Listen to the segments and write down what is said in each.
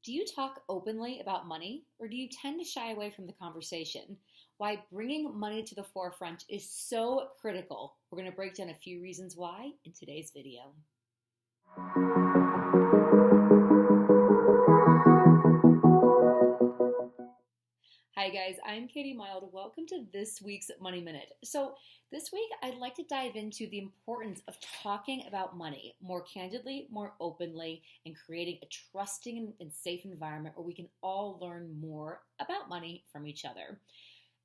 Do you talk openly about money, or do you tend to shy away from the conversation? Why bringing money to the forefront is so critical. We're going to break down a few reasons why in today's video. Hi guys, I'm Katie Mild. Welcome to this week's Money Minute. So this week I'd like to dive into the importance of talking about money more candidly, more openly, and creating a trusting and safe environment where we can all learn more about money from each other.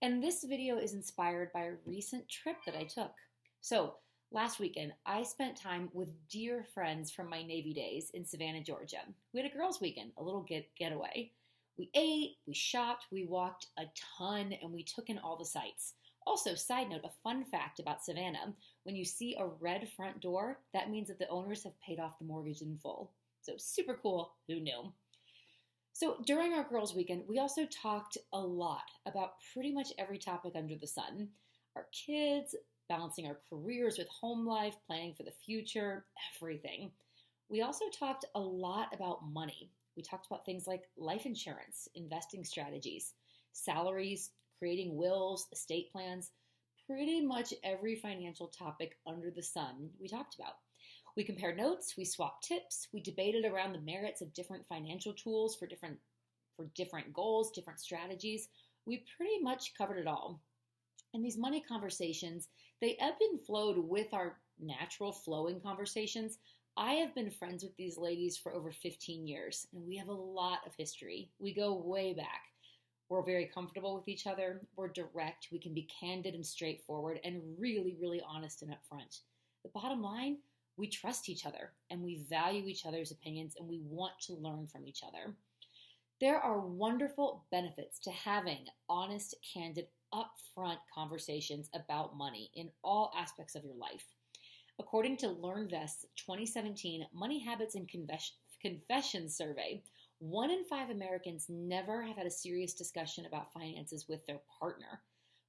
And this video is inspired by a recent trip that I took. So last weekend, I spent time with dear friends from my Navy days in Savannah, Georgia. We had a girls' weekend, a little getaway. We ate, we shopped, we walked a ton, and we took in all the sights. Also, side note, a fun fact about Savannah, when you see a red front door, that means that the owners have paid off the mortgage in full. So super cool, who knew? So during our girls' weekend, we also talked a lot about pretty much every topic under the sun. Our kids, balancing our careers with home life, planning for the future, everything. We also talked a lot about money. We talked about things like life insurance, investing strategies, salaries, creating wills, estate plans, pretty much every financial topic under the sun we talked about. We compared notes, we swapped tips, we debated around the merits of different financial tools for different goals, different strategies. We pretty much covered it all. And these money conversations, they ebbed and flowed with our natural flowing conversations. I have been friends with these ladies for over 15 years, and we have a lot of history. We go way back. We're very comfortable with each other. We're direct. We can be candid and straightforward and really, really honest and upfront. The bottom line, we trust each other, and we value each other's opinions, and we want to learn from each other. There are wonderful benefits to having honest, candid, upfront conversations about money in all aspects of your life. According to LearnVest's 2017 Money Habits and Confessions survey, 1 in 5 Americans never have had a serious discussion about finances with their partner.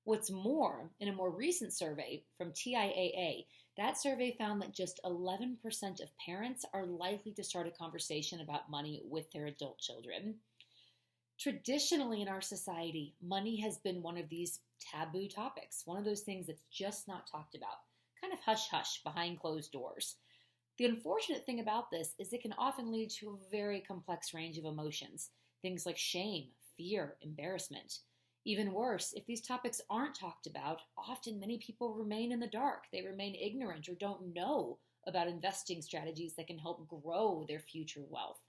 What's more, in a more recent survey from TIAA, that survey found that just 11% of parents are likely to start a conversation about money with their adult children. Traditionally in our society, money has been one of these taboo topics, one of those things that's just not talked about. Kind of hush-hush behind closed doors. The unfortunate thing about this is it can often lead to a very complex range of emotions, things like shame, fear, embarrassment. Even worse, if these topics aren't talked about, often many people remain in the dark. They remain ignorant or don't know about investing strategies that can help grow their future wealth.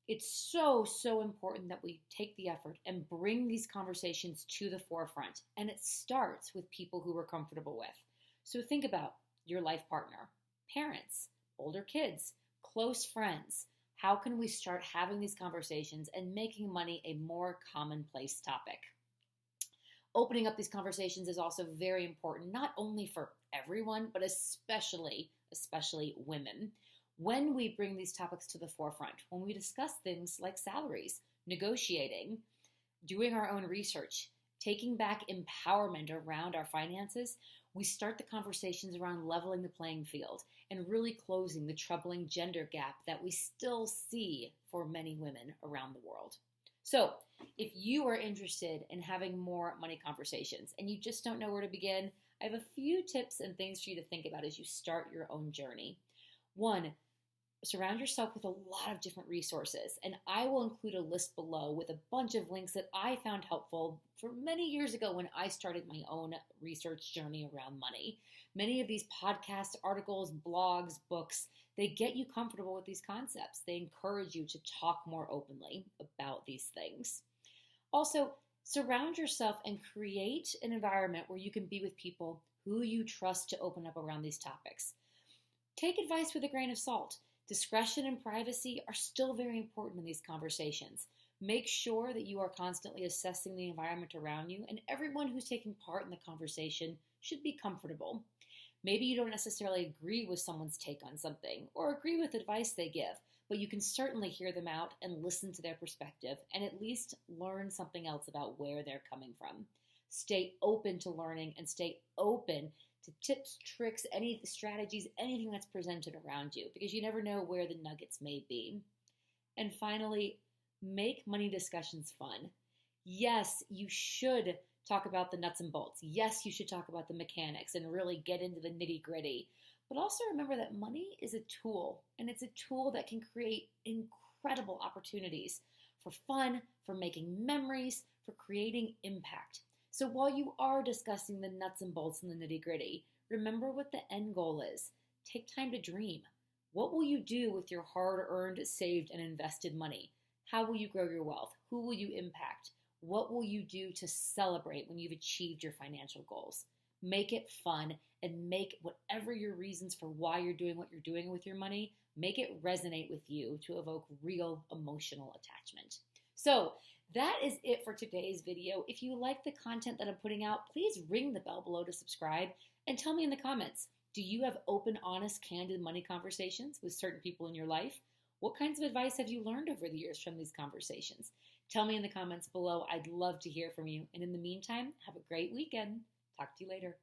It's so important that we take the effort and bring these conversations to the forefront, and it starts with people who we're comfortable with. So think about your life partner, parents, older kids, close friends. How can we start having these conversations and making money a more commonplace topic? Opening up these conversations is also very important, not only for everyone, but especially women. When we bring these topics to the forefront, when we discuss things like salaries, negotiating, doing our own research, taking back empowerment around our finances, we start the conversations around leveling the playing field and really closing the troubling gender gap that we still see for many women around the world. So, if you are interested in having more money conversations and you just don't know where to begin, I have a few tips and things for you to think about as you start your own journey. 1, surround yourself with a lot of different resources, and I will include a list below with a bunch of links that I found helpful for many years ago when I started my own research journey around money. Many of these podcasts, articles, blogs, books, they get you comfortable with these concepts. They encourage you to talk more openly about these things. Also, surround yourself and create an environment where you can be with people who you trust to open up around these topics. Take advice with a grain of salt. Discretion and privacy are still very important in these conversations. Make sure that you are constantly assessing the environment around you, and everyone who's taking part in the conversation should be comfortable. Maybe you don't necessarily agree with someone's take on something or agree with advice they give, but you can certainly hear them out and listen to their perspective and at least learn something else about where they're coming from. Stay open to learning and stay open to tips, tricks, any strategies, anything that's presented around you, because you never know where the nuggets may be. And finally, Make money discussions fun. Yes, you should talk about the nuts and bolts. Yes, you should talk about the mechanics and really get into the nitty gritty. But also remember that money is a tool, and it's a tool that can create incredible opportunities for fun, for making memories, for creating impact. So while you are discussing the nuts and bolts and the nitty gritty, remember what the end goal is. Take time to dream. What will you do with your hard earned, saved, and invested money? How will you grow your wealth? Who will you impact? What will you do to celebrate when you've achieved your financial goals? Make it fun and make whatever your reasons for why you're doing what you're doing with your money, make it resonate with you to evoke real emotional attachment. So that is it for today's video. If you like the content that I'm putting out, please ring the bell below to subscribe and tell me in the comments, do you have open, honest, candid money conversations with certain people in your life? What kinds of advice have you learned over the years from these conversations? Tell me in the comments below. I'd love to hear from you. And in the meantime, have a great weekend. Talk to you later.